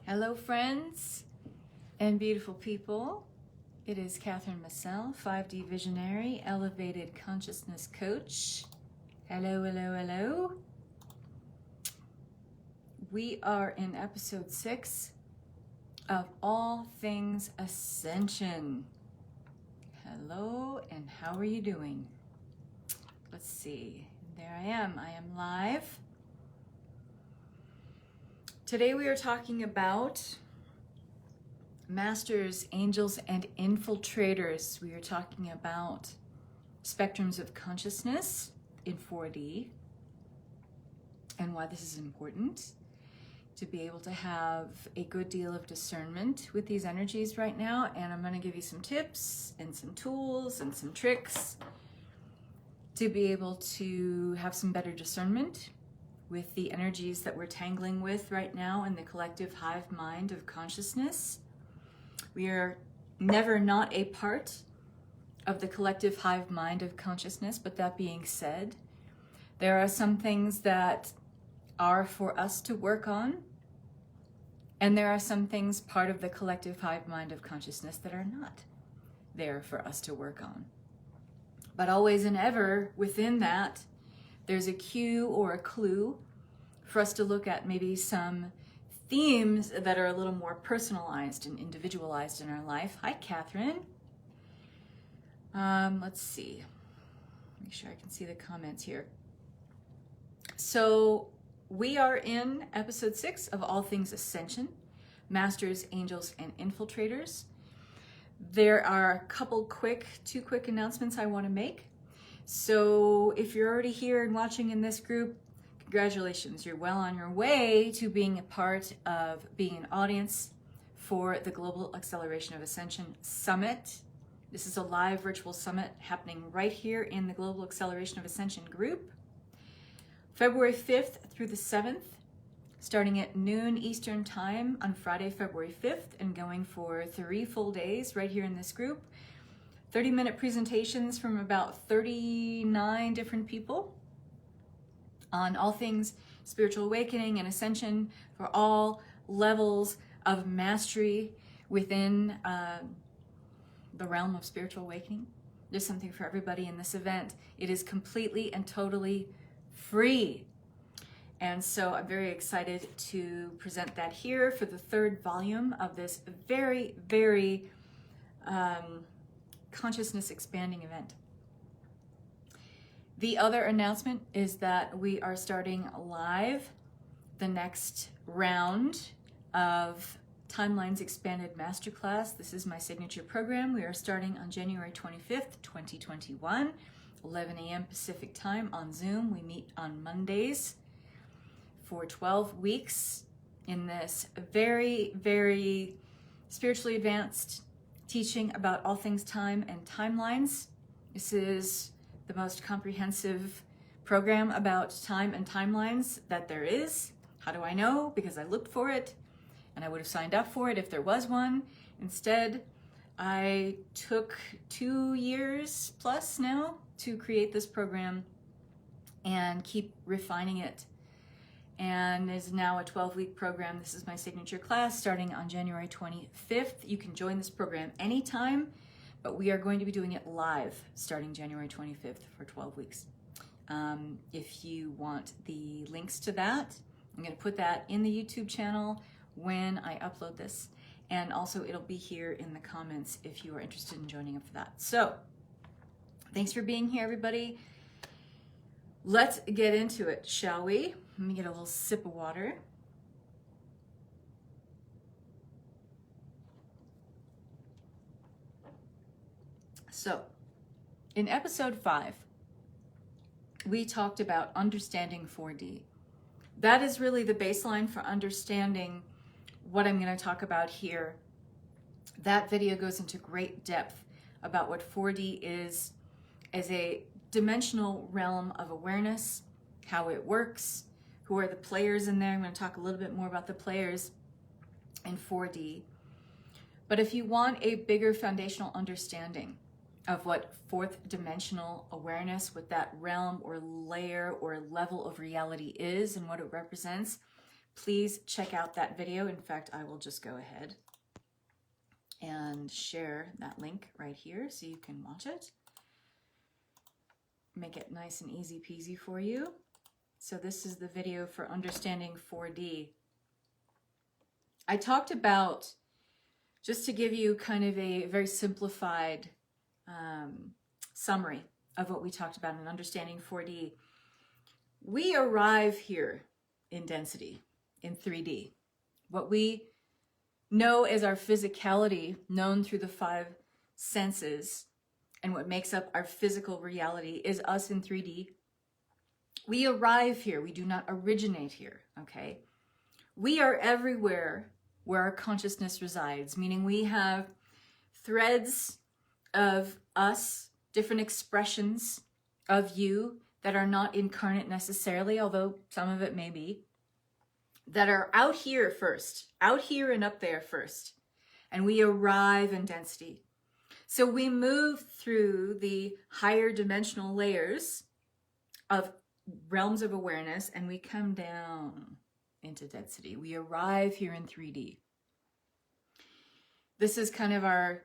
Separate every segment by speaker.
Speaker 1: Hello, friends and beautiful people. It is Kathryn Michelle, 5D Visionary, Elevated Consciousness Coach. Hello, hello, hello. We are in episode 6 of All Things Ascension. Hello, and how are you doing? Let's see. There I am. I am live. Today we are talking about masters, angels, and infiltrators. We are talking about spectrums of consciousness in 4D and why this is important to be able to have a good deal of discernment with these energies right now. And I'm going to give you some tips and some tools and some tricks to be able to have some better discernment with the energies that we're tangling with right now in the collective hive mind of consciousness. We are never not a part of the collective hive mind of consciousness, but that being said, there are some things that are for us to work on, and there are some things part of the collective hive mind of consciousness that are not there for us to work on. But always and ever within that, there's a cue or a clue for us to look at maybe some themes that are a little more personalized and individualized in our life. Hi, Kathryn. Let's see. Make sure I can see the comments here. So we are in episode 6 of All Things Ascension, Masters, Angels, and Infiltrators. There are a couple two quick announcements I want to make. So if you're already here and watching in this group, congratulations, you're well on your way to being a part of being an audience for the Global Acceleration of Ascension Summit. This is a live virtual summit happening right here in the Global Acceleration of Ascension group. February 5th through the 7th, starting at noon Eastern Time on Friday, February 5th, and going for 3 full days right here in this group. 30-minute presentations from about 39 different people on all things spiritual awakening and ascension for all levels of mastery within the realm of spiritual awakening. There's something for everybody in this event. It is completely and totally free. And so I'm very excited to present that here for the 3rd volume of this very, very consciousness expanding event. The other announcement is that we are starting live the next round of Timelines Expanded Masterclass. This is my signature program. We are starting on January 25th, 2021, 11 a.m. Pacific time on Zoom. We meet on Mondays for 12 weeks in this very, very spiritually advanced teaching about all things time and timelines. This is the most comprehensive program about time and timelines that there is. How do I know? Because I looked for it and I would have signed up for it if there was one. Instead, I took 2 years plus now to create this program and keep refining it. And is now a 12-week program. This is my signature class starting on January 25th. You can join this program anytime, but we are going to be doing it live starting January 25th for 12 weeks. If you want the links to that, I'm going to put that in the YouTube channel when I upload this. And also it'll be here in the comments if you are interested in joining up for that. So thanks for being here, everybody. Let's get into it, shall we? Let me get a little sip of water. So, in episode 5, we talked about understanding 4D. That is really the baseline for understanding what I'm going to talk about here. That video goes into great depth about what 4D is as a dimensional realm of awareness, how it works, who are the players in there. I'm going to talk a little bit more about the players in 4D. But if you want a bigger foundational understanding of what 4th dimensional awareness, what that realm or layer or level of reality is and what it represents, please check out that video. In fact, I will just go ahead and share that link right here so you can watch it. Make it nice and easy peasy for you. So this is the video for understanding 4D. I talked about, just to give you kind of a very simplified summary of what we talked about in understanding 4D. We arrive here in density, in 3D. What we know as our physicality, known through the 5 senses, and what makes up our physical reality is us in 3D. We arrive here. We do not originate here, okay? We are everywhere where our consciousness resides, meaning we have threads of us, different expressions of you that are not incarnate necessarily, although some of it may be, that are out here first, out here and up there first, and we arrive in density. So we move through the higher dimensional layers of realms of awareness and we come down into density. We arrive here in 3D. This is kind of our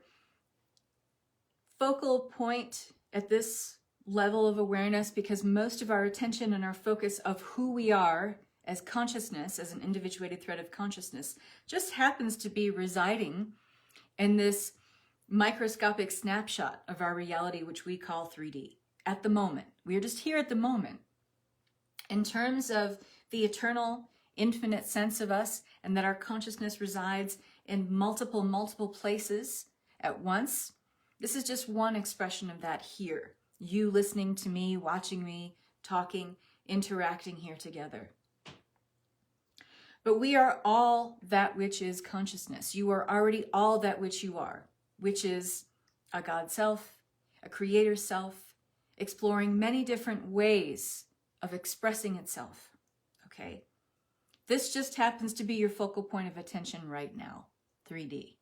Speaker 1: focal point at this level of awareness, because most of our attention and our focus of who we are as consciousness, as an individuated thread of consciousness, just happens to be residing in this microscopic snapshot of our reality, which we call 3D at the moment. We are just here at the moment. In terms of the eternal, infinite sense of us, and that our consciousness resides in multiple places at once, this is just one expression of that here. You listening to me, watching me, talking, interacting here together. But we are all that which is consciousness. You are already all that which you are, which is a God self, a creator self, exploring many different ways of expressing itself, okay? This just happens to be your focal point of attention right now, 3D,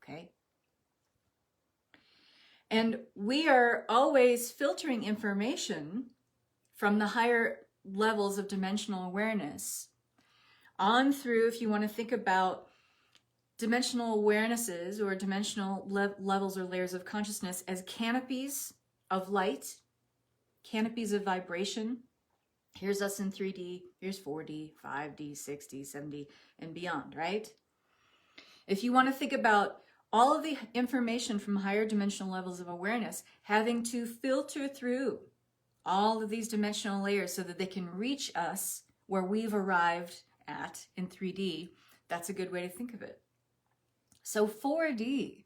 Speaker 1: okay? And we are always filtering information from the higher levels of dimensional awareness on through, if you want to think about dimensional awarenesses or dimensional levels or layers of consciousness as canopies of light, canopies of vibration. Here's us in 3D, here's 4D, 5D, 6D, 7D, and beyond, right? If you want to think about all of the information from higher dimensional levels of awareness having to filter through all of these dimensional layers so that they can reach us where we've arrived at in 3D, that's a good way to think of it. So 4D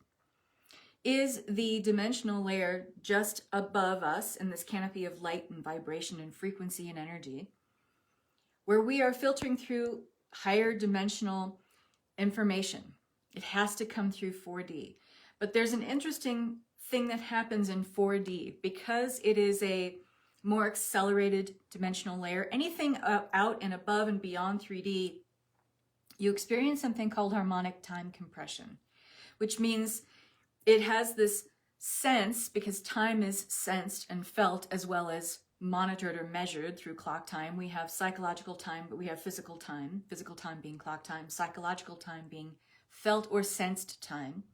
Speaker 1: is the dimensional layer just above us in this canopy of light and vibration and frequency and energy, where we are filtering through higher dimensional information. It has to come through 4D. But there's an interesting thing that happens in 4D because it is a more accelerated dimensional layer. Anything out and above and beyond 3D, you experience something called harmonic time compression, which means it has this sense, because time is sensed and felt as well as monitored or measured through clock time. We have psychological time, but we have physical time being clock time, psychological time being felt or sensed time.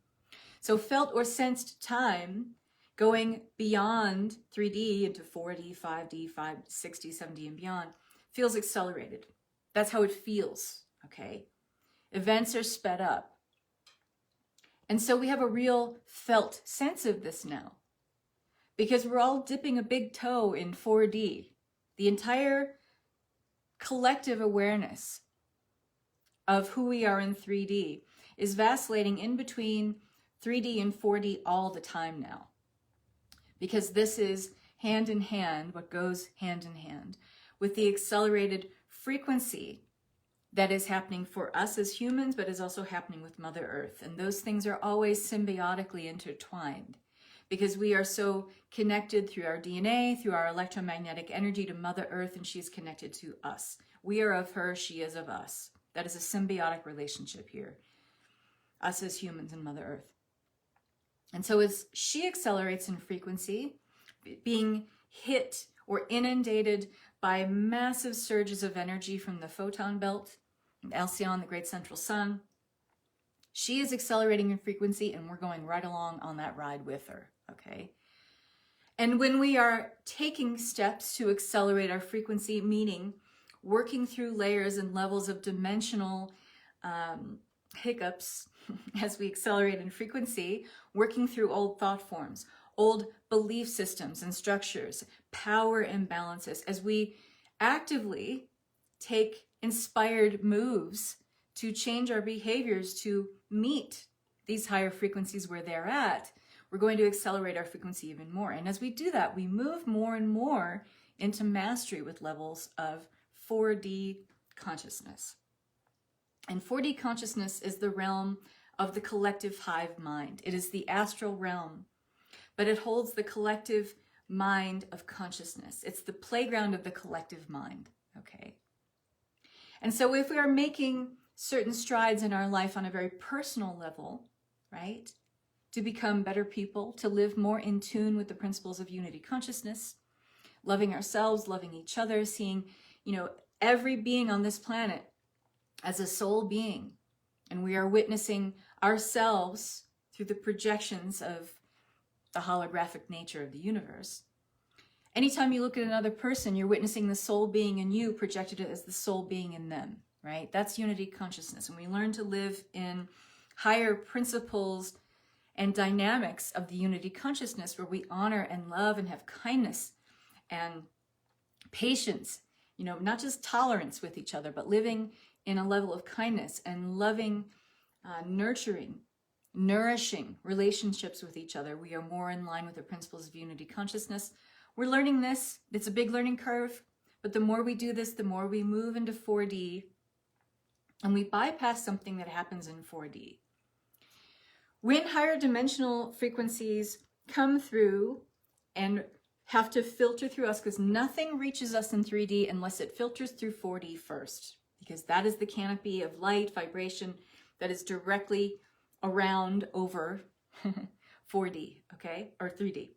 Speaker 1: So felt or sensed time going beyond 3D into 4D, 5D, 6D, 7D, and beyond feels accelerated. That's how it feels, okay? Events are sped up. And so we have a real felt sense of this now, because we're all dipping a big toe in 4D. The entire collective awareness of who we are in 3D is vacillating in between 3D and 4D all the time now, because this is hand in hand, what goes hand in hand with the accelerated frequency that is happening for us as humans, but is also happening with Mother Earth. And those things are always symbiotically intertwined, because we are so connected through our DNA, through our electromagnetic energy to Mother Earth, and she's connected to us. We are of her, she is of us. That is a symbiotic relationship here, us as humans and Mother Earth. And so as she accelerates in frequency, being hit or inundated by massive surges of energy from the photon belt, Alcyon, the great central sun. She is accelerating in frequency, and we're going right along on that ride with her, okay? And when we are taking steps to accelerate our frequency, meaning working through layers and levels of dimensional hiccups as we accelerate in frequency, working through old thought forms, old belief systems and structures, power imbalances, as we actively take inspired moves to change our behaviors to meet these higher frequencies where they're at, we're going to accelerate our frequency even more. And as we do that, we move more and more into mastery with levels of 4D consciousness. And 4D consciousness is the realm of the collective hive mind. It is the astral realm, but it holds the collective mind of consciousness. It's the playground of the collective mind, okay? And so if we are making certain strides in our life on a very personal level, right, to become better people, to live more in tune with the principles of unity consciousness, loving ourselves, loving each other, seeing, every being on this planet as a soul being, and we are witnessing ourselves through the projections of the holographic nature of the universe. Anytime you look at another person, you're witnessing the soul being in you projected as the soul being in them, right? That's unity consciousness. And we learn to live in higher principles and dynamics of the unity consciousness where we honor and love and have kindness and patience, not just tolerance with each other, but living in a level of kindness and loving, nurturing, nourishing relationships with each other. We are more in line with the principles of unity consciousness. We're learning this. It's a big learning curve, but the more we do this, the more we move into 4D and we bypass something that happens in 4D. When higher dimensional frequencies come through and have to filter through us, because nothing reaches us in 3D unless it filters through 4D first, because that is the canopy of light, vibration that is directly around over 4D, okay, or 3D.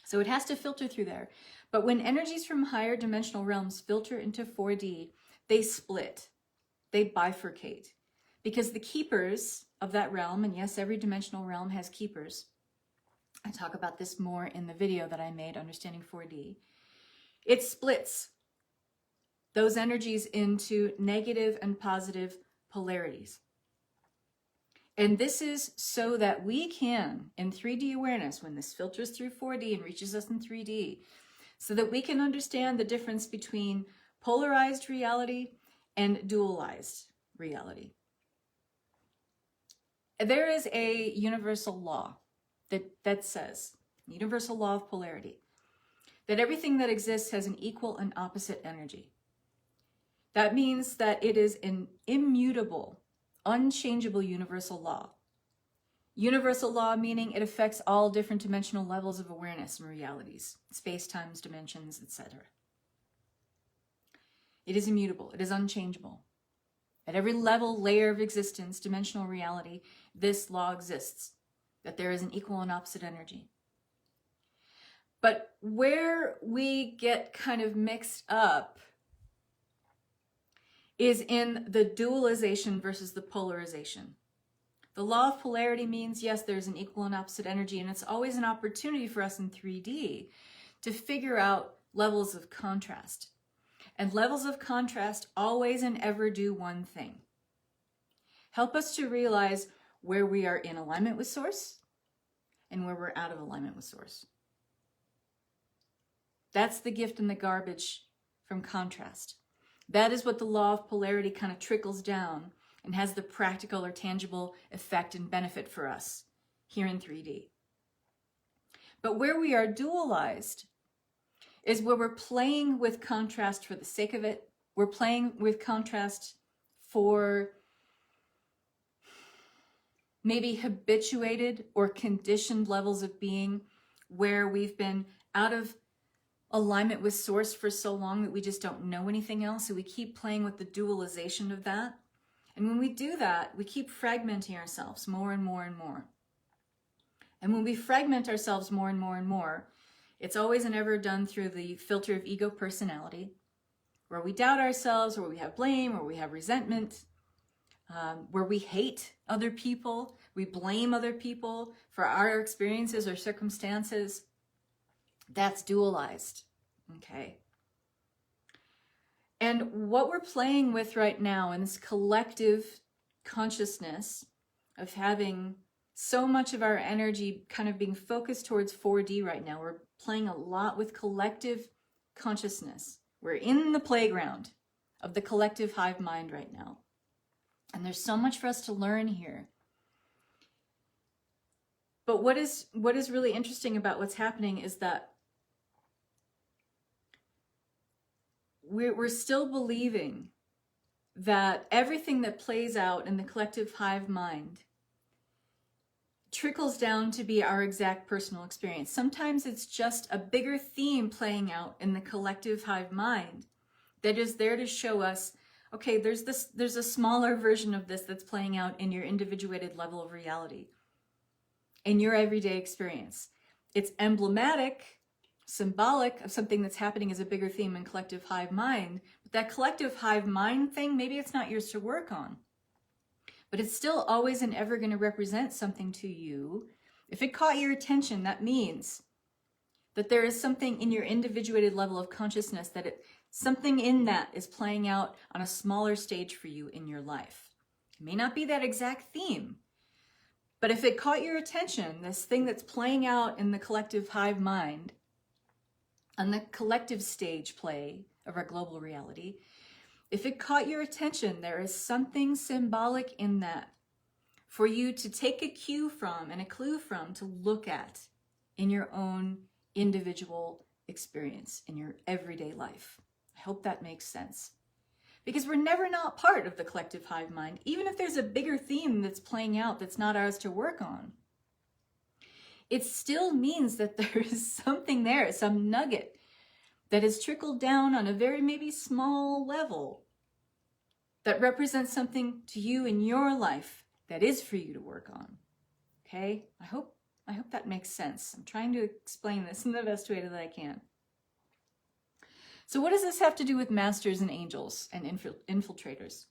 Speaker 1: So it has to filter through there. But when energies from higher dimensional realms filter into 4D, they split, they bifurcate, because the keepers of that realm, and yes, every dimensional realm has keepers. I talk about this more in the video that I made, Understanding 4D. It splits those energies into negative and positive polarities. And this is so that we can, in 3D awareness, when this filters through 4D and reaches us in 3D, so that we can understand the difference between polarized reality and dualized reality. There is a universal law that says, universal law of polarity, that everything that exists has an equal and opposite energy. That means that it is an immutable, unchangeable universal law. Universal law meaning it affects all different dimensional levels of awareness and realities, space, times, dimensions, etc. It is immutable. It is unchangeable. At every level, layer of existence, dimensional reality, this law exists, that there is an equal and opposite energy. But where we get kind of mixed up is in the dualization versus the polarization. The law of polarity means, yes, there's an equal and opposite energy, and it's always an opportunity for us in 3D to figure out levels of contrast. And levels of contrast always and ever do one thing: help us to realize where we are in alignment with Source and where we're out of alignment with Source. That's the gift and the garbage from contrast. That is what the law of polarity kind of trickles down and has the practical or tangible effect and benefit for us here in 3D. But where we are dualized is where we're playing with contrast for the sake of it. We're playing with contrast for maybe habituated or conditioned levels of being, where we've been out of alignment with Source for so long that we just don't know anything else. So we keep playing with the dualization of that. And when we do that, we keep fragmenting ourselves more and more and more. And when we fragment ourselves more and more and more, it's always and ever done through the filter of ego personality, where we doubt ourselves, where we have blame, where we have resentment, where we hate other people, we blame other people for our experiences or circumstances. That's dualized, okay? And what we're playing with right now in this collective consciousness of having so much of our energy kind of being focused towards 4D right now, we're playing a lot with collective consciousness. We're in the playground of the collective hive mind right now. And there's so much for us to learn here. But what is really interesting about what's happening is that we're still believing that everything that plays out in the collective hive mind trickles down to be our exact personal experience. Sometimes it's just a bigger theme playing out in the collective hive mind that is there to show us, okay, there's a smaller version of this that's playing out in your individuated level of reality, in your everyday experience. It's emblematic, symbolic of something that's happening as a bigger theme in collective hive mind. But that collective hive mind thing, maybe it's not yours to work on. But it's still always and ever going to represent something to you. If it caught your attention, that means that there is something in your individuated level of consciousness, something in that is playing out on a smaller stage for you in your life. It may not be that exact theme, but if it caught your attention, this thing that's playing out in the collective hive mind, on the collective stage play of our global reality, if it caught your attention, there is something symbolic in that for you to take a cue from and a clue from to look at in your own individual experience, in your everyday life. I hope that makes sense. Because we're never not part of the collective hive mind, even if there's a bigger theme that's playing out that's not ours to work on. It still means that there is something there, some nugget that has trickled down on a very maybe small level that represents something to you in your life that is for you to work on. Okay? I hope that makes sense. I'm trying to explain this in the best way that I can. So what does this have to do with masters and angels and infiltrators?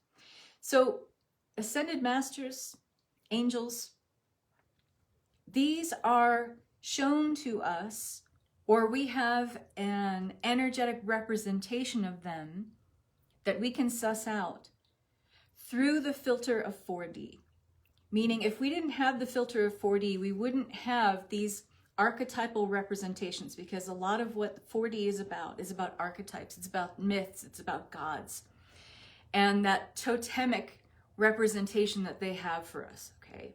Speaker 1: So ascended masters, angels, these are shown to us, or we have an energetic representation of them that we can suss out through the filter of 4D. Meaning if we didn't have the filter of 4D, we wouldn't have these archetypal representations, because a lot of what 4D is about archetypes. It's about myths, it's about gods. And that totemic representation that they have for us, okay?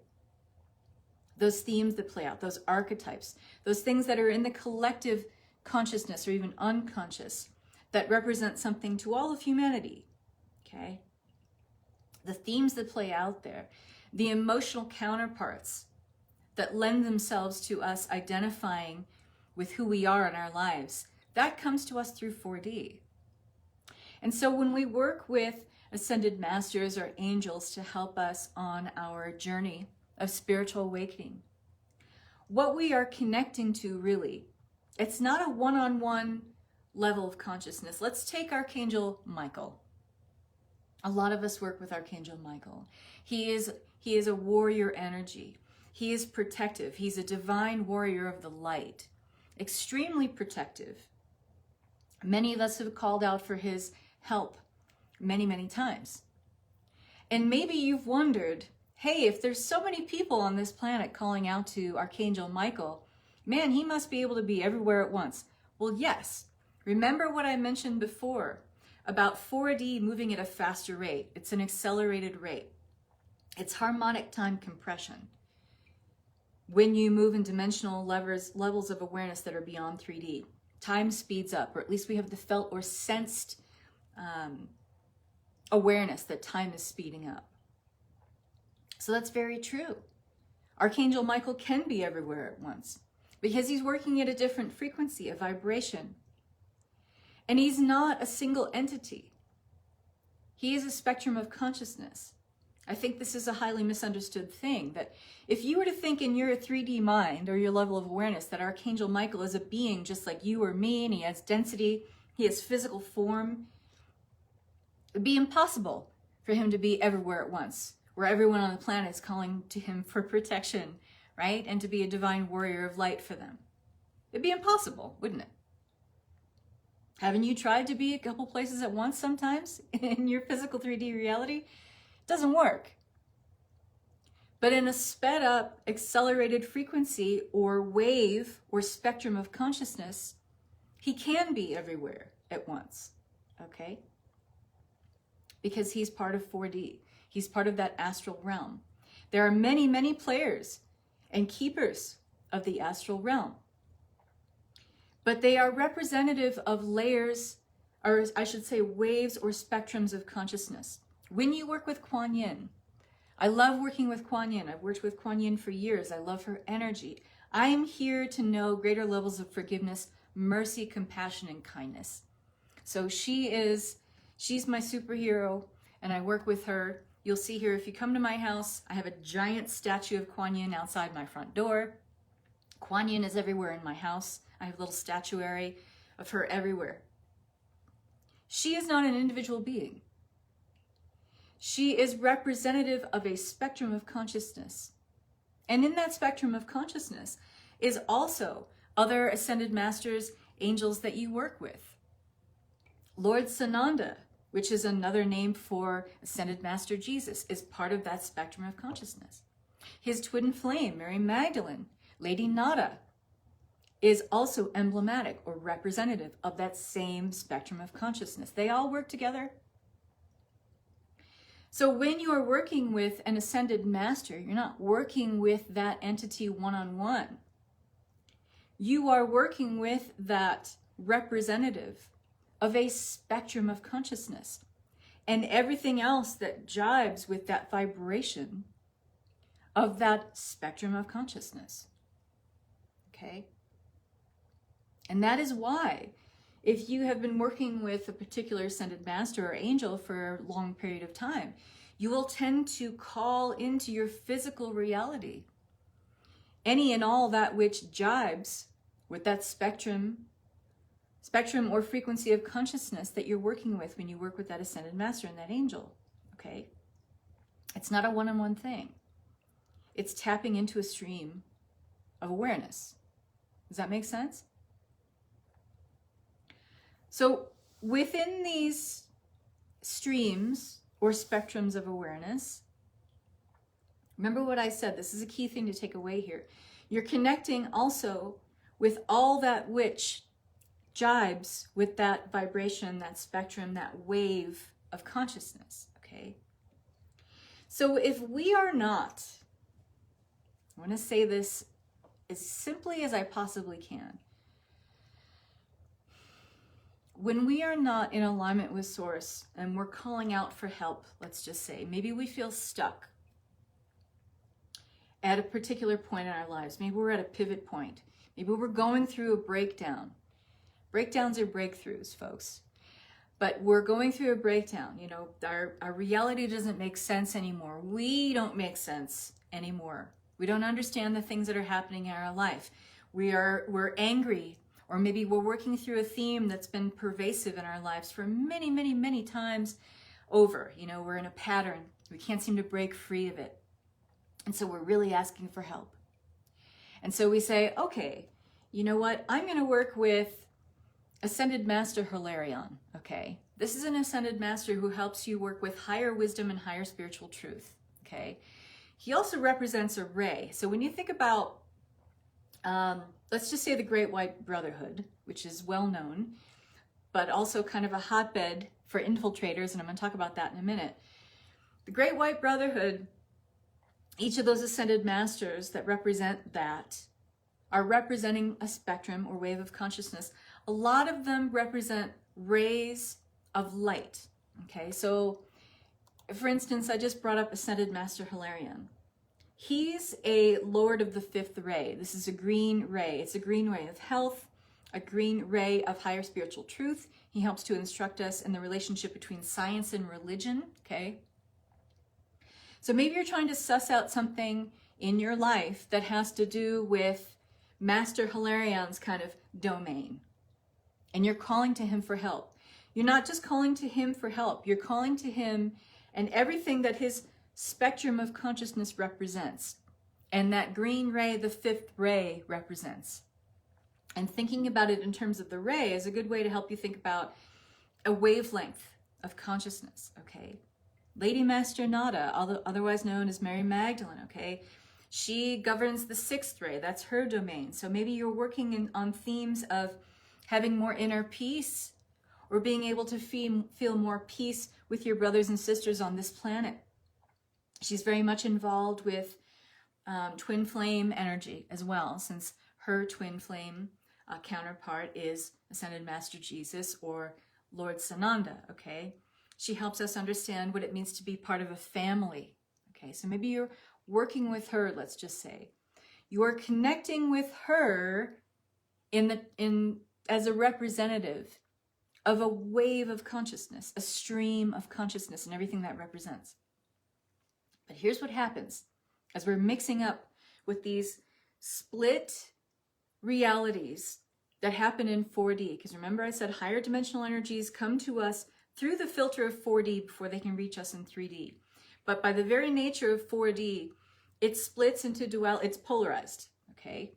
Speaker 1: Those themes that play out, those archetypes, those things that are in the collective consciousness or even unconscious that represent something to all of humanity, okay? The themes that play out there, the emotional counterparts that lend themselves to us identifying with who we are in our lives, that comes to us through 4D. And so when we work with ascended masters or angels to help us on our journey of spiritual awakening, what we are connecting to really, it's not a one-on-one level of consciousness. Let's take Archangel Michael. A lot of us work with Archangel Michael. He is a warrior energy. He is protective. He's a divine warrior of the light, extremely protective. Many of us have called out for his help many, many times. And maybe you've wondered, hey, if there's so many people on this planet calling out to Archangel Michael, man, he must be able to be everywhere at once. Well, yes. Remember what I mentioned before about 4D moving at a faster rate. It's an accelerated rate. It's harmonic time compression. When you move in dimensional levels of awareness that are beyond 3D, time speeds up, or at least we have the felt or sensed awareness that time is speeding up. So that's very true. Archangel Michael can be everywhere at once because he's working at a different frequency, a vibration. And he's not a single entity. He is a spectrum of consciousness. I think this is a highly misunderstood thing, that if you were to think in your 3D mind or your level of awareness that Archangel Michael is a being just like you or me, and he has density, he has physical form, It'd be impossible for him to be everywhere at once, where everyone on the planet is calling to him for protection, right? And to be a divine warrior of light for them. It'd be impossible, wouldn't it? Haven't you tried to be a couple places at once sometimes in your physical 3D reality? It doesn't work. But in a sped up, accelerated frequency or wave or spectrum of consciousness, he can be everywhere at once, okay? Because he's part of 4D. He's part of that astral realm. There are many, many players and keepers of the astral realm. But they are representative of layers, or I should say waves or spectrums of consciousness. When you work with Kuan Yin, I love working with Kuan Yin. I've worked with Kuan Yin for years. I love her energy. I am here to know greater levels of forgiveness, mercy, compassion, and kindness. So she's my superhero, and I work with her. You'll see here, if you come to my house, I have a giant statue of Kuan Yin outside my front door. Kuan Yin is everywhere in my house. I have a little statuary of her everywhere. She is not an individual being. She is representative of a spectrum of consciousness. And in that spectrum of consciousness is also other ascended masters, angels that you work with. Lord Sananda, which is another name for ascended master Jesus, is part of that spectrum of consciousness. His twin flame, Mary Magdalene, Lady Nada, is also emblematic or representative of that same spectrum of consciousness. They all work together. So when you are working with an ascended master, you're not working with that entity one-on-one. You are working with that representative of a spectrum of consciousness and everything else that jibes with that vibration of that spectrum of consciousness. Okay? And that is why, if you have been working with a particular ascended master or angel for a long period of time, you will tend to call into your physical reality any and all that which jibes with that spectrum or frequency of consciousness that you're working with when you work with that ascended master and that angel, okay? It's not a one-on-one thing. It's tapping into a stream of awareness. Does that make sense? So within these streams or spectrums of awareness, remember what I said, this is a key thing to take away here. You're connecting also with all that which jibes with that vibration, that spectrum, that wave of consciousness, okay? So if we are not, I want to say this as simply as I possibly can, when we are not in alignment with Source and we're calling out for help, let's just say, maybe we feel stuck at a particular point in our lives. Maybe we're at a pivot point. Maybe we're going through a breakdown. Breakdowns are breakthroughs, folks. But we're going through a breakdown. You know, our reality doesn't make sense anymore. We don't make sense anymore. We don't understand the things that are happening in our life. We're angry. Or maybe we're working through a theme that's been pervasive in our lives for many, many, many times over. You know, we're in a pattern. We can't seem to break free of it. And so we're really asking for help. And so we say, okay, you know what? I'm going to work with Ascended Master Hilarion, okay? This is an Ascended Master who helps you work with higher wisdom and higher spiritual truth, okay? He also represents a ray. So when you think about let's just say the Great White Brotherhood, which is well known, but also kind of a hotbed for infiltrators, and I'm going to talk about that in a minute. The Great White Brotherhood, each of those ascended masters that represent that are representing a spectrum or wave of consciousness. A lot of them represent rays of light. Okay, so for instance, I just brought up Ascended Master Hilarion. He's a Lord of the Fifth Ray. This is a green ray. It's a green ray of health, a green ray of higher spiritual truth. He helps to instruct us in the relationship between science and religion, okay? So maybe you're trying to suss out something in your life that has to do with Master Hilarion's kind of domain, and you're calling to him for help. You're not just calling to him for help. You're calling to him and everything that his spectrum of consciousness represents. And that green ray, the fifth ray, represents. And thinking about it in terms of the ray is a good way to help you think about a wavelength of consciousness, okay? Lady Master Nada, otherwise known as Mary Magdalene, okay? She governs the sixth ray. That's her domain. So maybe you're working on themes of having more inner peace, or being able to feel more peace with your brothers and sisters on this planet. She's very much involved with twin flame energy as well, since her twin flame counterpart is Ascended Master Jesus or Lord Sananda, okay? She helps us understand what it means to be part of a family, okay? So maybe you're working with her, let's just say. You're connecting with her as a representative of a wave of consciousness, a stream of consciousness, and everything that represents. But here's what happens as we're mixing up with these split realities that happen in 4D. Because remember I said higher dimensional energies come to us through the filter of 4D before they can reach us in 3D. But by the very nature of 4D, it splits into it's polarized, okay?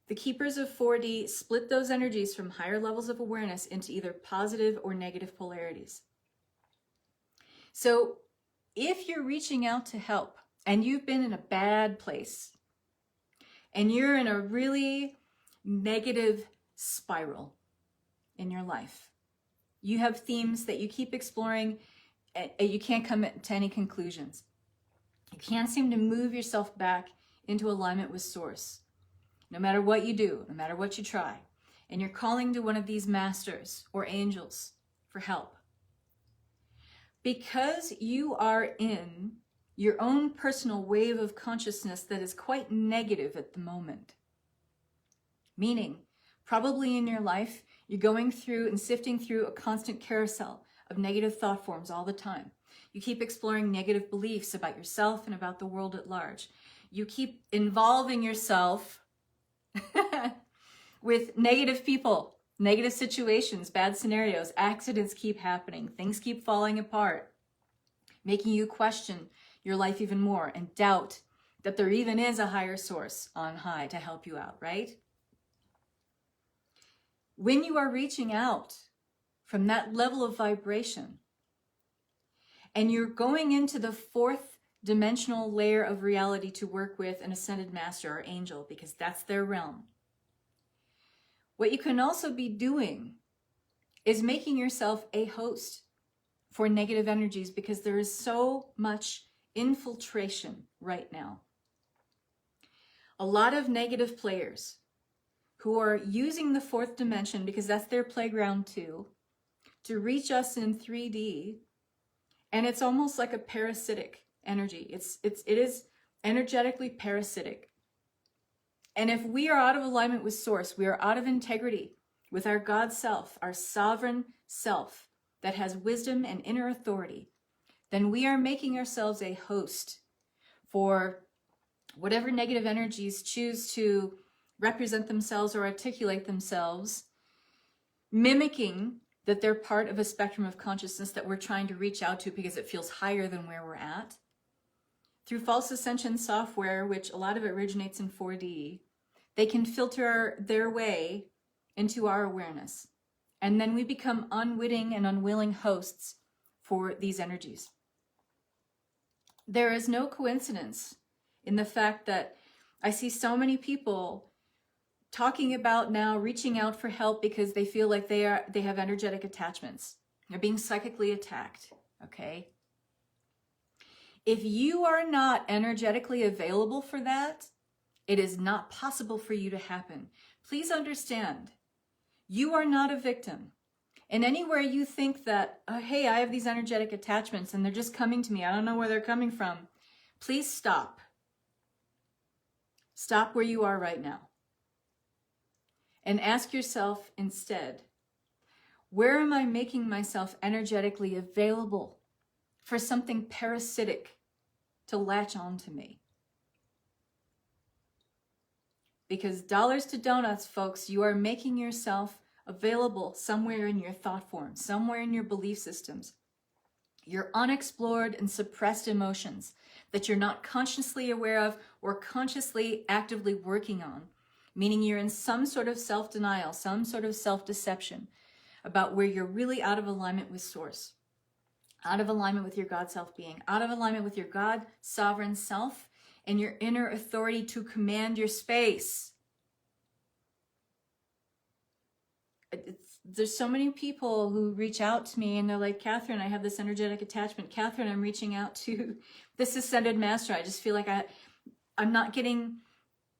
Speaker 1: The keepers of 4D split those energies from higher levels of awareness into either positive or negative polarities. So if you're reaching out to help and you've been in a bad place and you're in a really negative spiral in your life, you have themes that you keep exploring and you can't come to any conclusions. You can't seem to move yourself back into alignment with Source. No matter what you do, no matter what you try, and you're calling to one of these masters or angels for help. Because you are in your own personal wave of consciousness that is quite negative at the moment, meaning probably in your life, you're going through and sifting through a constant carousel of negative thought forms all the time. You keep exploring negative beliefs about yourself and about the world at large. You keep involving yourself with negative people, negative situations, bad scenarios, accidents keep happening, things keep falling apart, making you question your life even more and doubt that there even is a higher source on high to help you out, right? When you are reaching out from that level of vibration and you're going into the fourth dimensional layer of reality to work with an ascended master or angel, because that's their realm. What you can also be doing is making yourself a host for negative energies, because there is so much infiltration right now. A lot of negative players who are using the fourth dimension, because that's their playground too, to reach us in 3D, and it's almost like a parasitic energy. It is energetically parasitic. And if we are out of alignment with Source, we are out of integrity with our God self, our sovereign self that has wisdom and inner authority, then we are making ourselves a host for whatever negative energies choose to represent themselves or articulate themselves, mimicking that they're part of a spectrum of consciousness that we're trying to reach out to because it feels higher than where we're at. Through false ascension software, which a lot of it originates in 4D, they can filter their way into our awareness. And then we become unwitting and unwilling hosts for these energies. There is no coincidence in the fact that I see so many people talking about now reaching out for help because they feel like they have energetic attachments. They're being psychically attacked, okay? If you are not energetically available for that, it is not possible for you to happen. Please understand, you are not a victim. And anywhere you think that, oh, hey, I have these energetic attachments and they're just coming to me, I don't know where they're coming from, please stop. Stop where you are right now. And ask yourself instead, where am I making myself energetically available for something parasitic to latch on to me? Because dollars to donuts, folks, you are making yourself available somewhere in your thought form, somewhere in your belief systems. Your unexplored and suppressed emotions that you're not consciously aware of or consciously actively working on, meaning you're in some sort of self-denial, some sort of self-deception about where you're really out of alignment with Source, out of alignment with your God self-being, out of alignment with your God sovereign self and your inner authority to command your space. There's so many people who reach out to me and they're like, Kathryn, I have this energetic attachment. Kathryn, I'm reaching out to this ascended master. I just feel like I'm not getting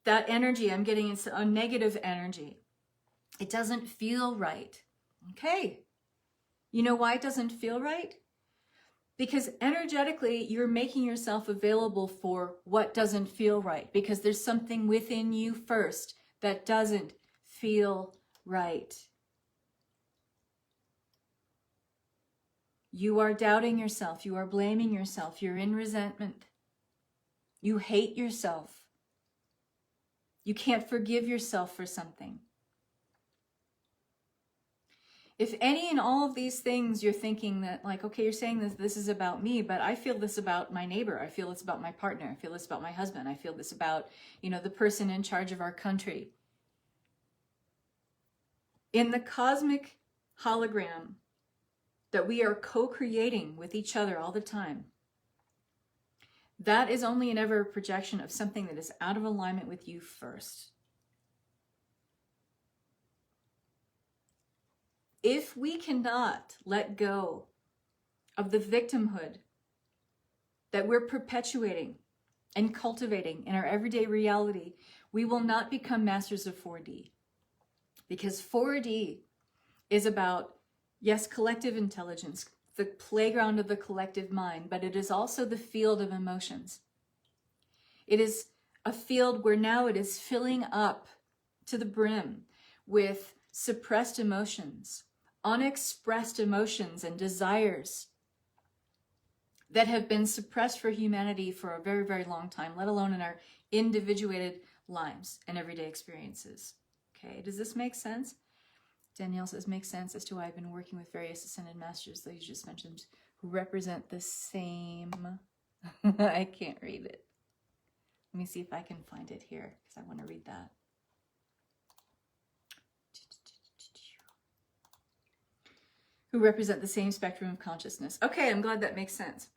Speaker 1: that energy. I'm getting a negative energy. It doesn't feel right. Okay. You know why it doesn't feel right? Because energetically, you're making yourself available for what doesn't feel right. Because there's something within you first that doesn't feel right. You are doubting yourself. You are blaming yourself. You're in resentment. You hate yourself. You can't forgive yourself for something. If any and all of these things you're thinking that like, okay, you're saying this is about me, but I feel this about my neighbor. I feel this about my partner. I feel this about my husband. I feel this about, the person in charge of our country. In the cosmic hologram that we are co-creating with each other all the time, that is only an ever projection of something that is out of alignment with you first. If we cannot let go of the victimhood that we're perpetuating and cultivating in our everyday reality, we will not become masters of 4D. Because 4D is about, yes, collective intelligence, the playground of the collective mind, but it is also the field of emotions. It is a field where now it is filling up to the brim with suppressed emotions, unexpressed emotions and desires that have been suppressed for humanity for a very, very long time, let alone in our individuated lives and everyday experiences. Okay, does this make sense? Danielle says, makes sense as to why I've been working with various ascended masters that you just mentioned who represent the same. I can't read it. Let me see if I can find it here because I want to read that. Who represent the same spectrum of consciousness. Okay, I'm glad that makes sense.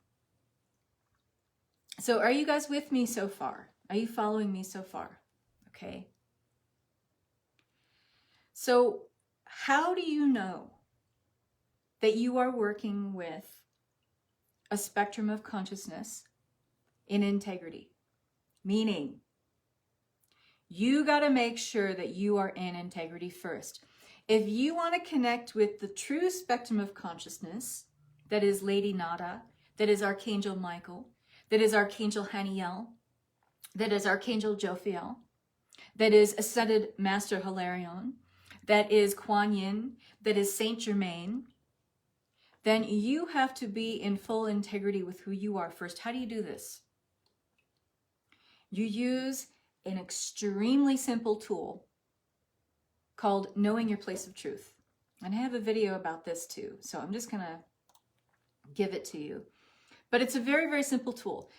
Speaker 1: So are you guys with me so far? Are you following me so far? Okay. So how do you know that you are working with a spectrum of consciousness in integrity? Meaning, you got to make sure that you are in integrity first. If you want to connect with the true spectrum of consciousness, that is Lady Nada, that is Archangel Michael, that is Archangel Haniel, that is Archangel Jophiel, that is Ascended Master Hilarion, that is Kuan Yin, that is Saint Germain, then you have to be in full integrity with who you are first. How do you do this? You use an extremely simple tool called Knowing Your Place of Truth. And I have a video about this too, so I'm just gonna give it to you. But it's a very, very simple tool.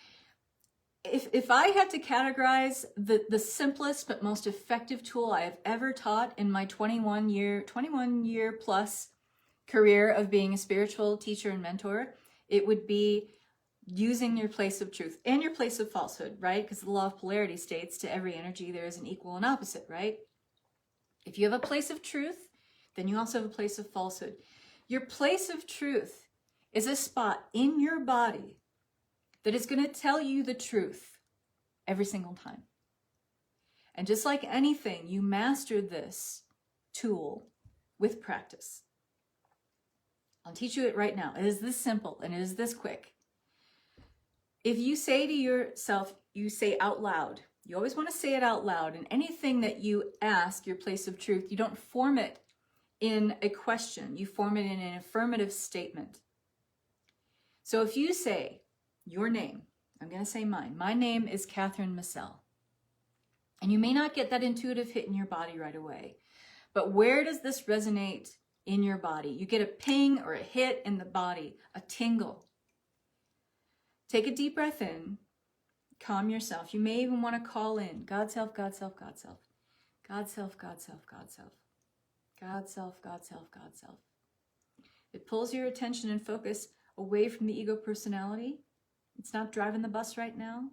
Speaker 1: If I had to categorize the simplest but most effective tool I have ever taught in my 21 year plus career of being a spiritual teacher and mentor, it would be using your place of truth and your place of falsehood, right? Because the law of polarity states to every energy there is an equal and opposite, right? If you have a place of truth, then you also have a place of falsehood. Your place of truth is a spot in your body that is going to tell you the truth every single time. And just like anything, you master this tool with practice. I'll teach you it right now. It is this simple and it is this quick. If you say to yourself, you say out loud, you always want to say it out loud, and anything that you ask your place of truth, you don't form it in a question, you form it in an affirmative statement. So if you say your name, I'm going to say mine. My name is Kathryn Michelle. And you may not get that intuitive hit in your body right away, But where does this resonate in your body? You get a ping or a hit in the body, a tingle. Take a deep breath in. Calm yourself. You may even want to call in God self, God self, God self. God self, God self, God self. God self, God self, God self. It pulls your attention and focus away from the ego personality. It's not driving the bus right now.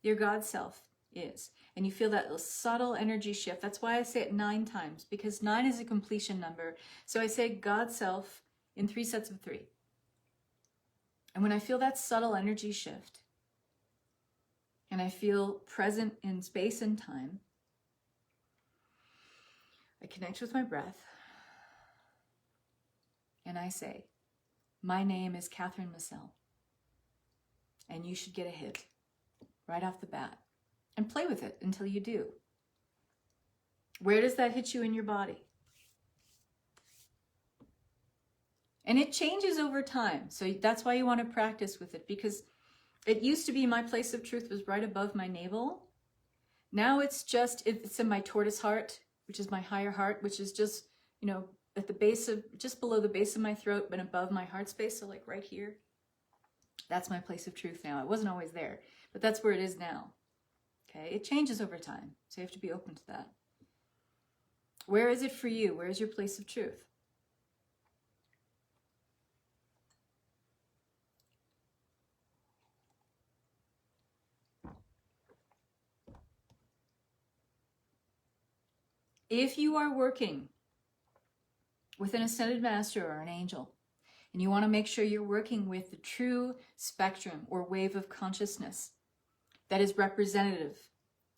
Speaker 1: Your God self is. And you feel that little subtle energy shift. That's why I say it 9 times, because 9 is a completion number. So I say God self in 3 sets of 3. And when I feel that subtle energy shift, and I feel present in space and time, I connect with my breath, and I say, my name is Kathryn Michelle, and you should get a hit right off the bat, and play with it until you do. Where does that hit you in your body? And it changes over time, so that's why you want to practice with it, because it used to be my place of truth was right above my navel. Now it's in my tortoise heart, which is my higher heart, which is just, at the base of, just below the base of my throat, but above my heart space, so like right here. That's my place of truth now. It wasn't always there, but that's where it is now. Okay, it changes over time, so you have to be open to that. Where is it for you? Where is your place of truth? If you are working with an ascended master or an angel, and you want to make sure you're working with the true spectrum or wave of consciousness that is representative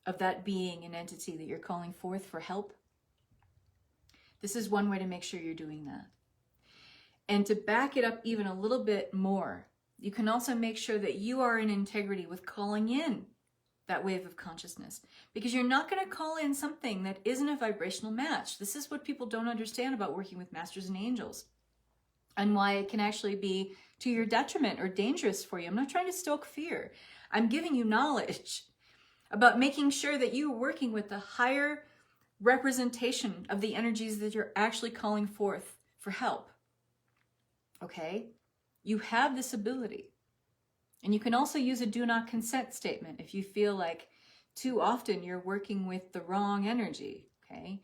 Speaker 1: of that being and entity that you're calling forth for help, this is one way to make sure you're doing that. And to back it up even a little bit more, you can also make sure that you are in integrity with calling in that wave of consciousness, because you're not going to call in something that isn't a vibrational match. This is what people don't understand about working with masters and angels, and why it can actually be to your detriment or dangerous for you. I'm not trying to stoke fear. I'm giving you knowledge about making sure that you are working with the higher representation of the energies that you're actually calling forth for help. Okay? You have this ability. And you can also use a do not consent statement if you feel like too often you're working with the wrong energy, okay?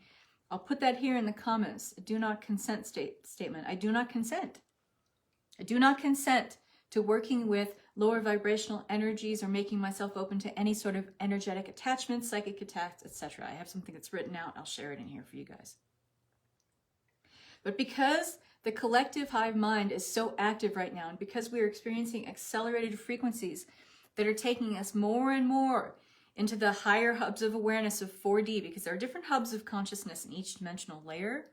Speaker 1: I'll put that here in the comments, a do not consent statement. I do not consent. I do not consent to working with lower vibrational energies or making myself open to any sort of energetic attachments, psychic attacks, etc. I have something that's written out. I'll share it in here for you guys. But because the collective hive mind is so active right now, and because we are experiencing accelerated frequencies that are taking us more and more into the higher hubs of awareness of 4D, because there are different hubs of consciousness in each dimensional layer,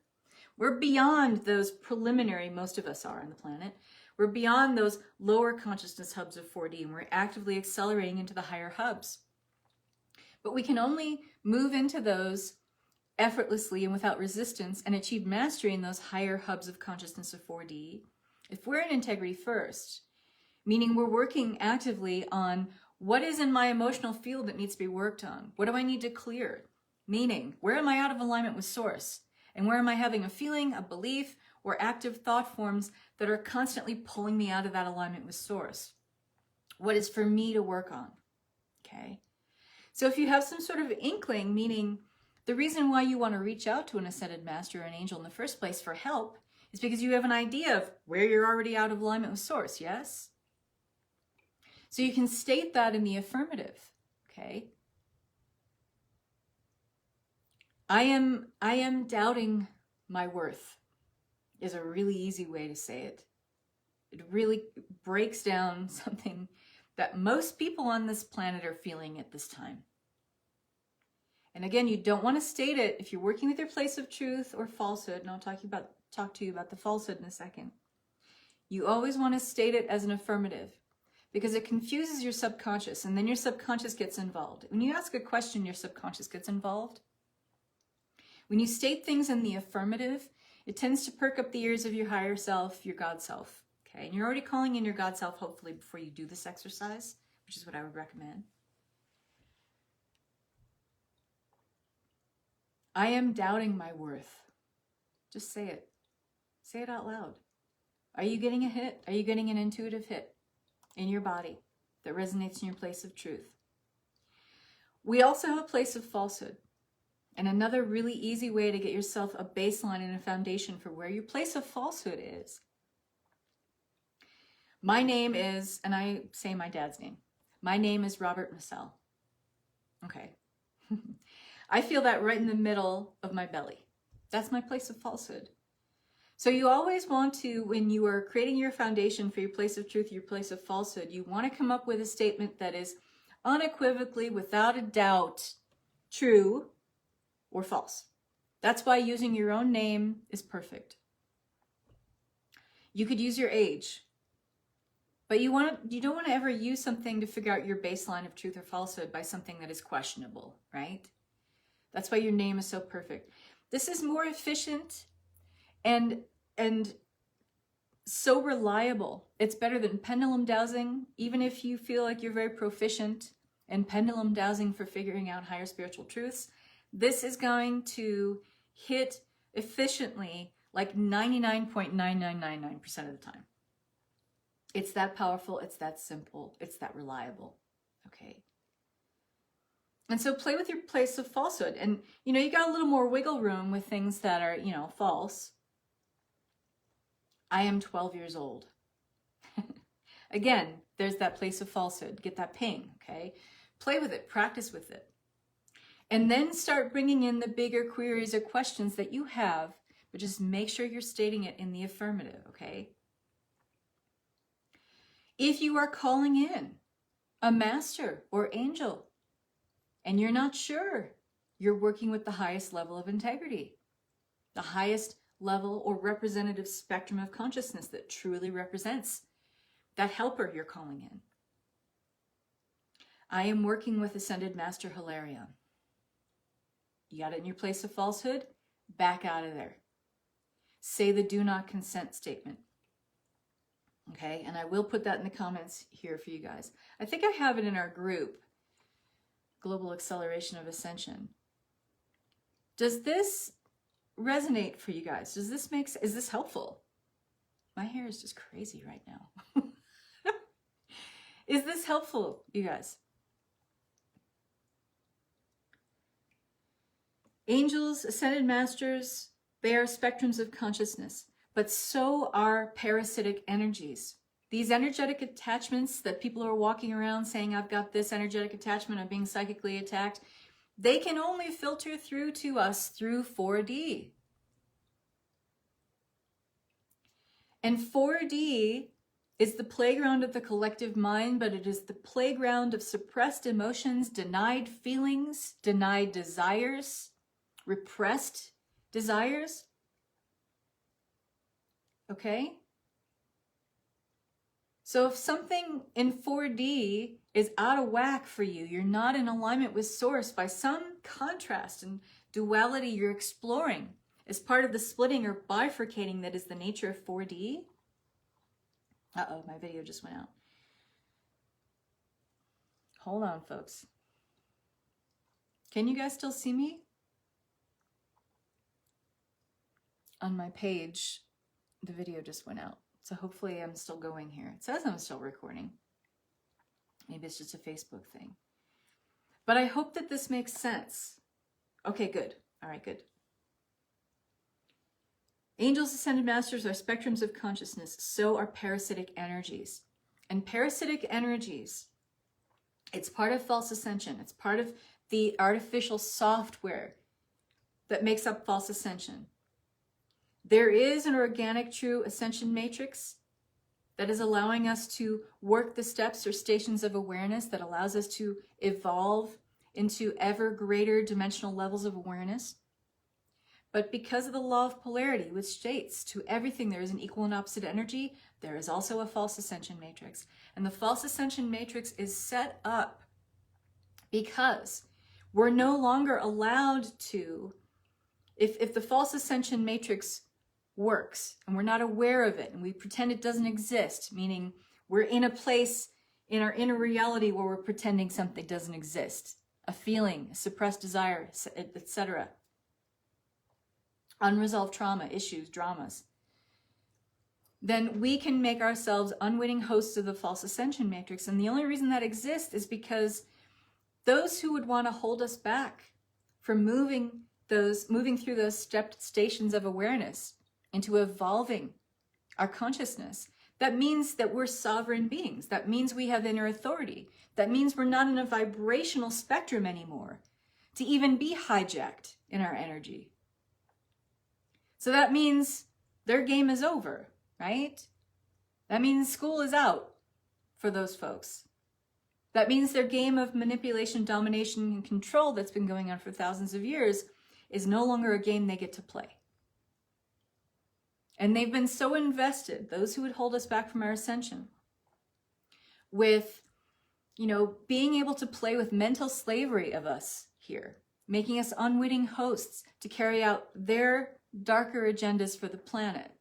Speaker 1: we're beyond those preliminary, most of us are on the planet, we're beyond those lower consciousness hubs of 4D, and we're actively accelerating into the higher hubs. But we can only move into those effortlessly and without resistance and achieve mastery in those higher hubs of consciousness of 4D if we're in integrity first, meaning we're working actively on what is in my emotional field that needs to be worked on. What do I need to clear? Meaning, where am I out of alignment with source? And where am I having a feeling, a belief, or active thought forms that are constantly pulling me out of that alignment with source? What is for me to work on? Okay. So if you have some sort of inkling, meaning the reason why you want to reach out to an ascended master or an angel in the first place for help is because you have an idea of where you're already out of alignment with source, yes? So you can state that in the affirmative, okay? I am doubting my worth is a really easy way to say it. It really breaks down something that most people on this planet are feeling at this time. And again, you don't want to state it if you're working with your place of truth or falsehood, and I'll talk to you about the falsehood in a second. You always want to state it as an affirmative because it confuses your subconscious, and then your subconscious gets involved. When you ask a question, your subconscious gets involved. When you state things in the affirmative, it tends to perk up the ears of your higher self, your God self. Okay, and you're already calling in your God self, hopefully, before you do this exercise, which is what I would recommend. I am doubting my worth. Just say it. Say it out loud. Are you getting a hit? Are you getting an intuitive hit in your body that resonates in your place of truth? We also have a place of falsehood. And another really easy way to get yourself a baseline and a foundation for where your place of falsehood is. My name is, and I say my dad's name, my name is Robert Massell. Okay. I feel that right in the middle of my belly. That's my place of falsehood. So you always want to, when you are creating your foundation for your place of truth, your place of falsehood, you want to come up with a statement that is unequivocally, without a doubt, true or false. That's why using your own name is perfect. You could use your age, but you don't want to ever use something to figure out your baseline of truth or falsehood by something that is questionable, right? That's why your name is so perfect. This is more efficient and so reliable. It's better than pendulum dowsing, even if you feel like you're very proficient in pendulum dowsing for figuring out higher spiritual truths. This is going to hit efficiently like 99.9999% of the time. It's that powerful, it's that simple, it's that reliable, okay? And so play with your place of falsehood. And, you got a little more wiggle room with things that are, false. I am 12 years old. Again, there's that place of falsehood. Get that ping, okay? Play with it, practice with it. And then start bringing in the bigger queries or questions that you have, but just make sure you're stating it in the affirmative, okay? If you are calling in a master or angel and you're not sure, you're working with the highest level of integrity, the highest level or representative spectrum of consciousness that truly represents that helper you're calling in. I am working with Ascended Master Hilarion. You got it in your place of falsehood? Back out of there. Say the do not consent statement. Okay, and I will put that in the comments here for you guys. I think I have it in our group, Global Acceleration of Ascension. Does this resonate for you guys? Is this helpful? My hair is just crazy right now. Is this helpful, you guys? Angels, Ascended Masters, they are spectrums of consciousness, but so are parasitic energies. These energetic attachments that people are walking around saying, I've got this energetic attachment, I'm being psychically attacked, they can only filter through to us through 4D. And 4D is the playground of the collective mind, but it is the playground of suppressed emotions, denied feelings, denied desires, repressed desires. Okay? So if something in 4D is out of whack for you, you're not in alignment with source by some contrast and duality you're exploring as part of the splitting or bifurcating that is the nature of 4D. Uh-oh, my video just went out. Hold on, folks. Can you guys still see me? On my page, the video just went out. So hopefully I'm still going here. It says I'm still recording. Maybe it's just a Facebook thing. But I hope that this makes sense. Okay, good. All right, good. Angels, Ascended Masters are spectrums of consciousness. So are parasitic energies. And parasitic energies, it's part of false ascension. It's part of the artificial software that makes up false ascension. There is an organic, true ascension matrix that is allowing us to work the steps or stations of awareness that allows us to evolve into ever greater dimensional levels of awareness. But because of the law of polarity, which states to everything there is an equal and opposite energy, there is also a false ascension matrix. And the false ascension matrix is set up because we're no longer allowed to, if the false ascension matrix works and we're not aware of it and we pretend it doesn't exist, meaning we're in a place in our inner reality where we're pretending something doesn't exist, a feeling, a suppressed desire, etc. unresolved trauma, issues, dramas, then we can make ourselves unwitting hosts of the false ascension matrix. And the only reason that exists is because those who would want to hold us back from moving through those stepped stations of awareness into evolving our consciousness, that means that we're sovereign beings. That means we have inner authority. That means we're not in a vibrational spectrum anymore to even be hijacked in our energy. So that means their game is over, right? That means school is out for those folks. That means their game of manipulation, domination, and control that's been going on for thousands of years is no longer a game they get to play. And they've been so invested, those who would hold us back from our ascension, with, being able to play with mental slavery of us here, making us unwitting hosts to carry out their darker agendas for the planet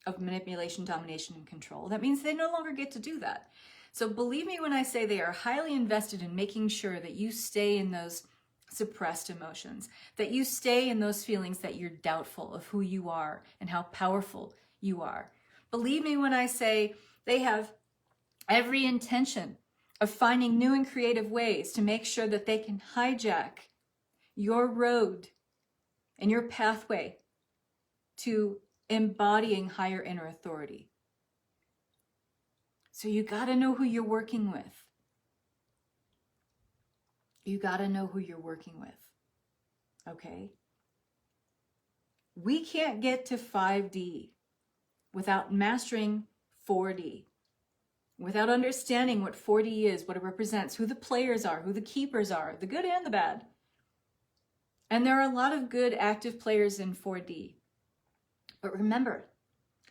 Speaker 1: of manipulation, domination, and control. That means they no longer get to do that. So believe me when I say they are highly invested in making sure that you stay in those suppressed emotions, that you stay in those feelings that you're doubtful of who you are and how powerful you are. Believe me when I say they have every intention of finding new and creative ways to make sure that they can hijack your road and your pathway to embodying higher inner authority. So you got to know who you're working with. You got to know who you're working with. Okay? We can't get to 5D without mastering 4D. Without understanding what 4D is, what it represents, who the players are, who the keepers are, the good and the bad. And there are a lot of good active players in 4D. But remember,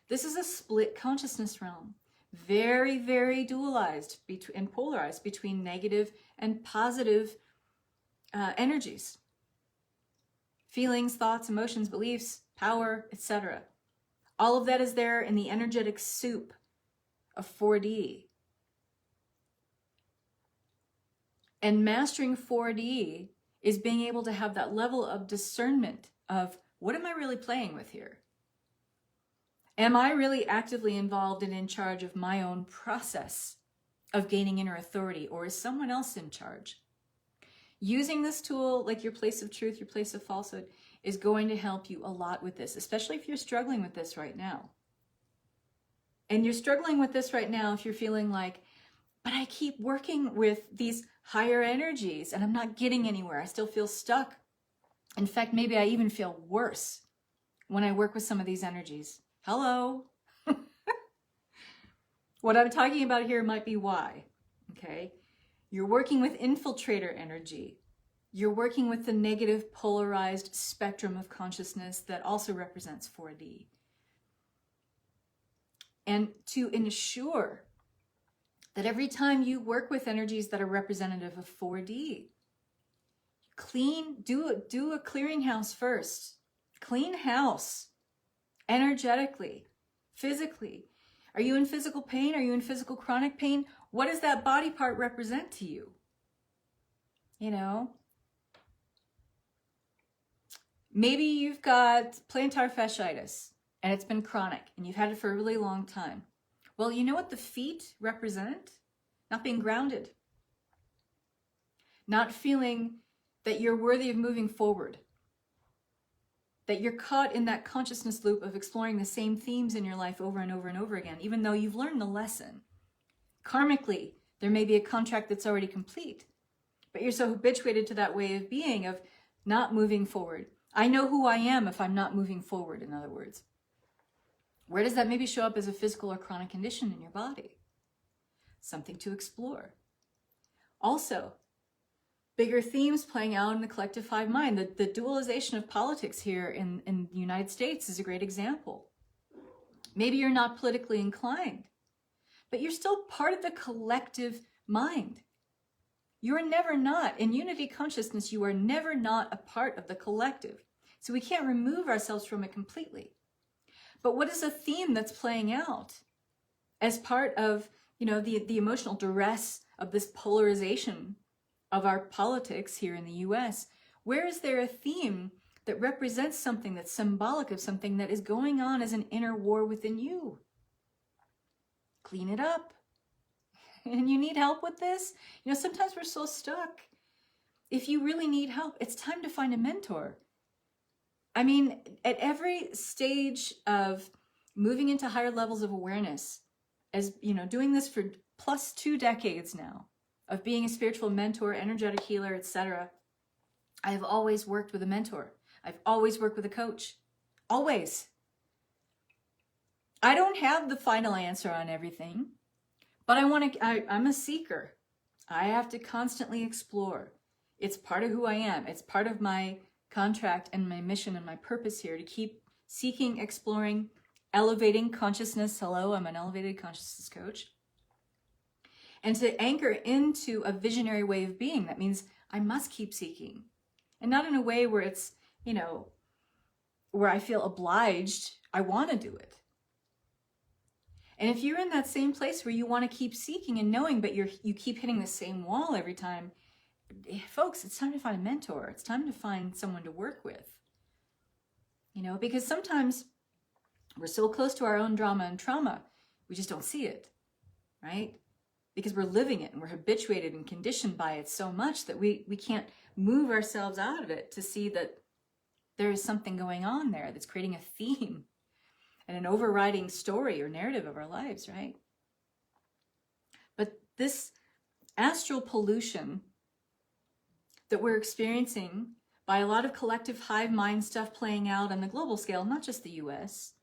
Speaker 1: this is a split consciousness realm. Very, very dualized and polarized between negative and positive energies. Feelings, thoughts, emotions, beliefs, power, etc. All of that is there in the energetic soup of 4D. And mastering 4D is being able to have that level of discernment of, what am I really playing with here? Am I really actively involved and in charge of my own process of gaining inner authority, or is someone else in charge? Using this tool, like your place of truth, your place of falsehood, is going to help you a lot with this, especially if you're struggling with this right now. And you're struggling with this right now if you're feeling like, but I keep working with these higher energies and I'm not getting anywhere. I still feel stuck. In fact, maybe I even feel worse when I work with some of these energies. Hello. What I'm talking about here might be why, okay? You're working with infiltrator energy. You're working with the negative polarized spectrum of consciousness that also represents 4D. And to ensure that every time you work with energies that are representative of 4D, do a clearinghouse first. Clean house. Energetically, physically. Are you in physical pain? Are you in physical chronic pain? What does that body part represent to you? Maybe you've got plantar fasciitis and it's been chronic and you've had it for a really long time. Well, you know what the feet represent? Not being grounded. Not feeling that you're worthy of moving forward. That you're caught in that consciousness loop of exploring the same themes in your life over and over and over again, even though you've learned the lesson. Karmically, there may be a contract that's already complete, but you're so habituated to that way of being, of not moving forward. I know who I am if I'm not moving forward, in other words. Where does that maybe show up as a physical or chronic condition in your body? Something to explore. Also, bigger themes playing out in the collective hive mind. The dualization of politics here in the United States is a great example. Maybe you're not politically inclined, but you're still part of the collective mind. You're never not. In unity consciousness, you are never not a part of the collective. So we can't remove ourselves from it completely. But what is a theme that's playing out as part of, the emotional duress of this polarization of our politics here in the US? Where is there a theme that represents something that's symbolic of something that is going on as an inner war within you. Clean it up. And you need help with this? You know, sometimes we're so stuck. If you really need help, it's time to find a mentor. I mean, at every stage of moving into higher levels of awareness, as you know, doing this for plus 2 decades now, of being a spiritual mentor, energetic healer, etc., I've always worked with a mentor. I've always worked with a coach. Always. I don't have the final answer on everything, but I'm a seeker. I have to constantly explore. It's part of who I am. It's part of my contract and my mission and my purpose here to keep seeking, exploring, elevating consciousness. Hello, I'm an elevated consciousness coach. And to anchor into a visionary way of being. That means I must keep seeking. And not in a way where it's, you know, where I feel obliged. I want to do it. And if you're in that same place where you want to keep seeking and knowing, but you keep hitting the same wall every time, folks, it's time to find a mentor. It's time to find someone to work with. You know, because sometimes we're so close to our own drama and trauma, we just don't see it, right? Because we're living it and we're habituated and conditioned by it so much that we can't move ourselves out of it to see that there is something going on there that's creating a theme and an overriding story or narrative of our lives, right? But this astral pollution that we're experiencing by a lot of collective hive mind stuff playing out on the global scale, not just the US,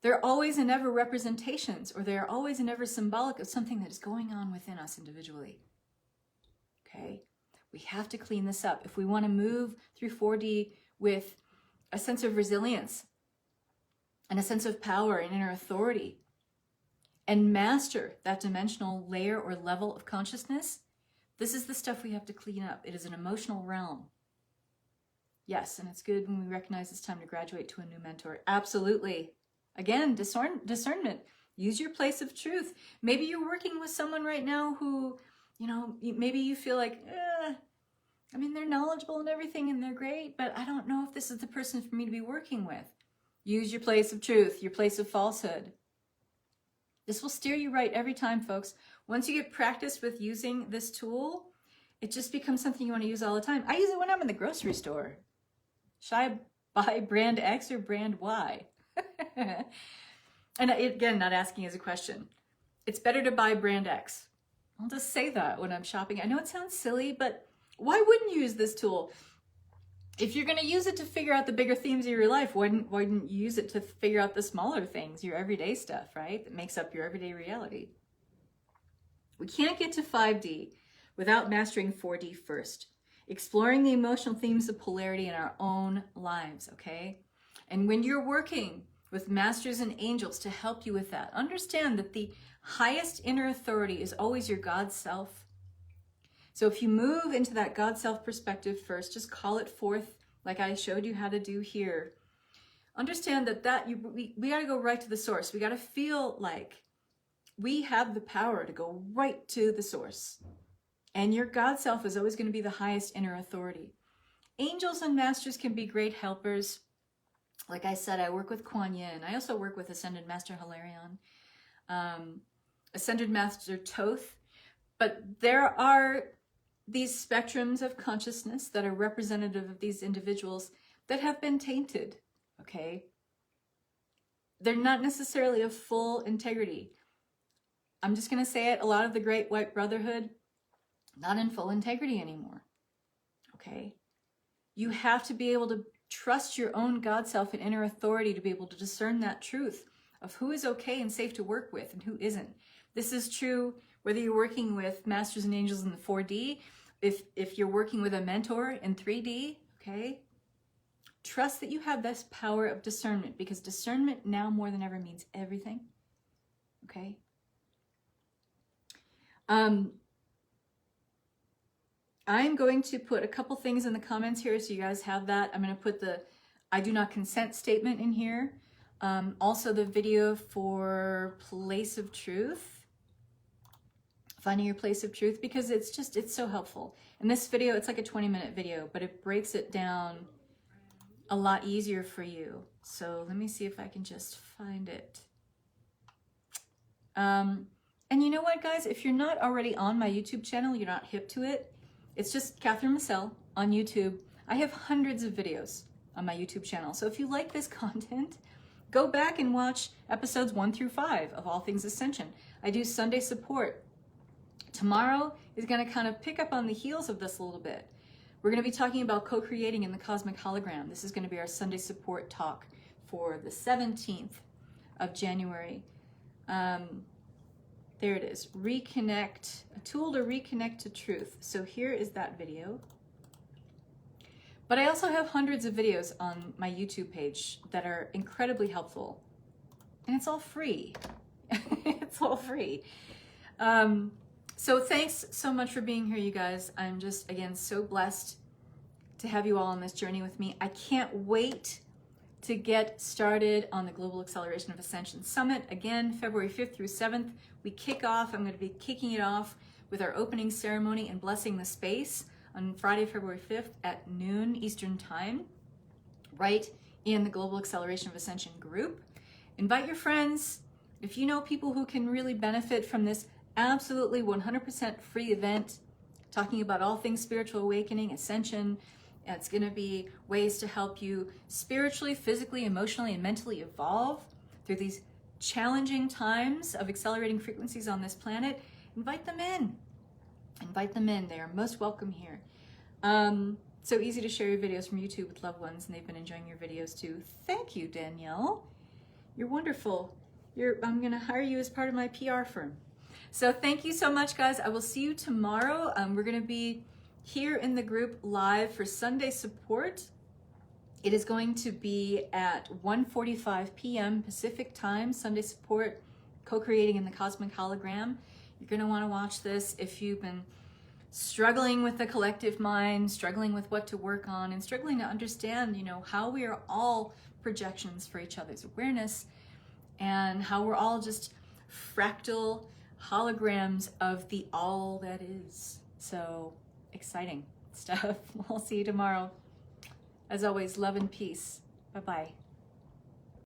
Speaker 1: they're always and ever representations, or they're always and ever symbolic of something that is going on within us individually. Okay? We have to clean this up. If we want to move through 4D with a sense of resilience and a sense of power and inner authority, and master that dimensional layer or level of consciousness, this is the stuff we have to clean up. It is an emotional realm. Yes, and it's good when we recognize it's time to graduate to a new mentor. Absolutely. Again, discernment. Use your place of truth. Maybe you're working with someone right now who, you know, maybe you feel like, I mean, they're knowledgeable and everything and they're great, but I don't know if this is the person for me to be working with. Use your place of truth, your place of falsehood. This will steer you right every time, folks. Once you get practice with using this tool, it just becomes something you want to use all the time. I use it when I'm in the grocery store. Should I buy brand X or brand Y? And again, not asking as a question. It's better to buy brand X. I'll just say that when I'm shopping. I know it sounds silly, but why wouldn't you use this tool? If you're going to use it to figure out the bigger themes of your life, why didn't you use it to figure out the smaller things, your everyday stuff, right? That makes up your everyday reality. We can't get to 5D without mastering 4D first. Exploring the emotional themes of polarity in our own lives, okay? And when you're working with masters and angels to help you with that, understand that the highest inner authority is always your God self. So if you move into that God self perspective first, just call it forth like I showed you how to do here. Understand that we got to go right to the source. We got to feel like we have the power to go right to the source. And your God self is always going to be the highest inner authority. Angels and masters can be great helpers. Like I said, I work with Kuan Yin. I also work with Ascended Master Hilarion, Ascended Master Thoth. But there are these spectrums of consciousness that are representative of these individuals that have been tainted, okay? They're not necessarily of full integrity. I'm just going to say it, a lot of the Great White Brotherhood, not in full integrity anymore, okay? You have to be able to trust your own God self and inner authority to be able to discern that truth of who is okay and safe to work with and who isn't. This is true whether you're working with masters and angels in the 4D, if you're working with a mentor in 3D, okay? Trust that you have this power of discernment, because discernment now more than ever means everything, okay? I'm going to put a couple things in the comments here so you guys have that. I'm going to put the I do not consent statement in here. Also the video for Place of Truth. Finding your place of truth, because it's so helpful. In this video, it's like a 20-minute video, but it breaks it down a lot easier for you. So let me see if I can just find it. And you know what, guys? If you're not already on my YouTube channel, you're not hip to it, it's just Kathryn on YouTube. I have hundreds of videos on my YouTube channel. So if you like this content, go back and watch episodes 1 through 5 of All Things Ascension. I do Sunday support. Tomorrow is going to kind of pick up on the heels of this a little bit. We're going to be talking about co-creating in the cosmic hologram. This is going to be our Sunday support talk for the 17th of January. There it is. Reconnect, a tool to reconnect to truth. So here is that video. But I also have hundreds of videos on my YouTube page that are incredibly helpful. And it's all free. It's all free. So thanks so much for being here, you guys. I'm just, again, so blessed to have you all on this journey with me. I can't wait to get started on the Global Acceleration of Ascension Summit. Again, February 5th through 7th, we kick off. I'm going to be kicking it off with our opening ceremony and blessing the space on Friday, February 5th at noon Eastern Time, right in the Global Acceleration of Ascension group. Invite your friends. If you know people who can really benefit from this absolutely 100% free event, talking about all things spiritual awakening, ascension. It's going to be ways to help you spiritually, physically, emotionally, and mentally evolve through these challenging times of accelerating frequencies on this planet. Invite them in. Invite them in. They are most welcome here. So easy to share your videos from YouTube with loved ones, and they've been enjoying your videos too. Thank you, Danielle. You're wonderful. I'm going to hire you as part of my PR firm. So thank you so much, guys. I will see you tomorrow. We're going to be here in the group live for Sunday support. It is going to be at 1:45 p.m. Pacific time, Sunday support, co-creating in the cosmic hologram. You're going to want to watch this if you've been struggling with the collective mind, struggling with what to work on, and struggling to understand, how we are all projections for each other's awareness, and how we're all just fractal holograms of the all that is. So exciting stuff. We'll see you tomorrow. As always, love and peace. Bye-bye.